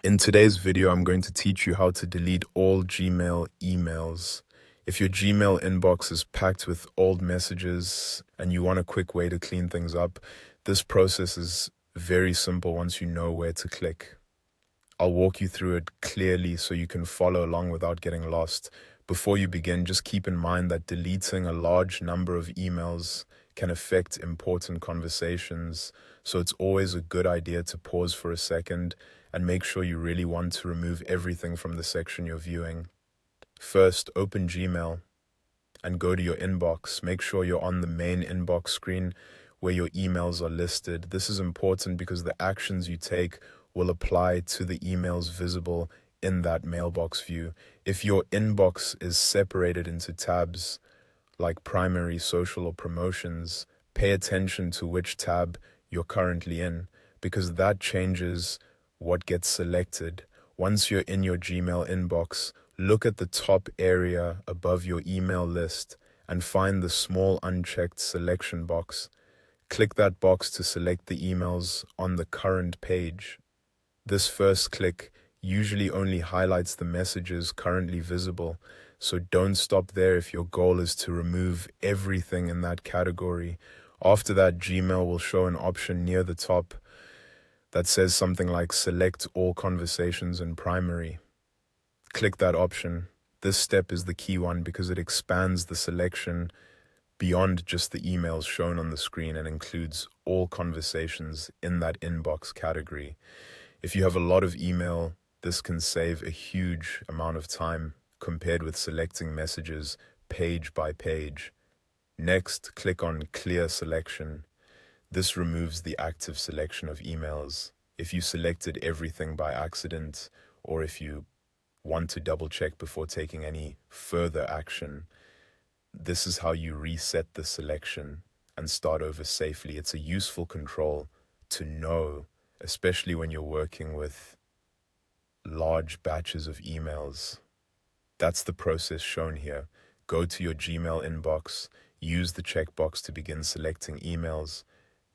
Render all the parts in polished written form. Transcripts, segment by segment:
In today's video, I'm going to teach you how to delete all Gmail emails. If your Gmail inbox is packed with old messages and you want a quick way to clean things up, this process is very simple once you know where to click. I'll walk you through it clearly so you can follow along without getting lost. Before you begin, just keep in mind that deleting a large number of emails can affect important conversations, so it's always a good idea to pause for a second and make sure you really want to remove everything from the section you're viewing. First, open Gmail and go to your inbox. Make sure you're on the main inbox screen where your emails are listed. This is important because the actions you take will apply to the emails visible in that mailbox view. If your inbox is separated into tabs like primary, social, or promotions, pay attention to which tab you're currently in because that changes what gets selected. Once you're in your Gmail inbox, look at the top area above your email list and find the small unchecked selection box. Click that box to select the emails on the current page. This first click usually only highlights the messages currently visible, so don't stop there if your goal is to remove everything in that category. After that, Gmail will show an option near the top that says something like select all conversations in primary. Click that option. This step is the key one because it expands the selection beyond just the emails shown on the screen and includes all conversations in that inbox category. If you have a lot of email, this can save a huge amount of time compared with selecting messages page by page. Next, click on Clear Selection. This removes the active selection of emails. If you selected everything by accident, or if you want to double check before taking any further action, this is how you reset the selection and start over safely. It's a useful control to know, especially when you're working with large batches of emails. That's the process shown here. Go to your Gmail inbox, use the checkbox to begin selecting emails,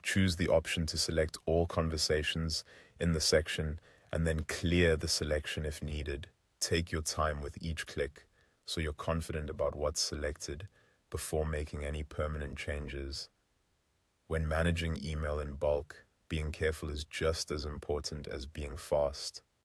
choose the option to select all conversations in the section, and then clear the selection if needed. Take your time with each click so you're confident about what's selected before making any permanent changes. When managing email in bulk, being careful is just as important as being fast.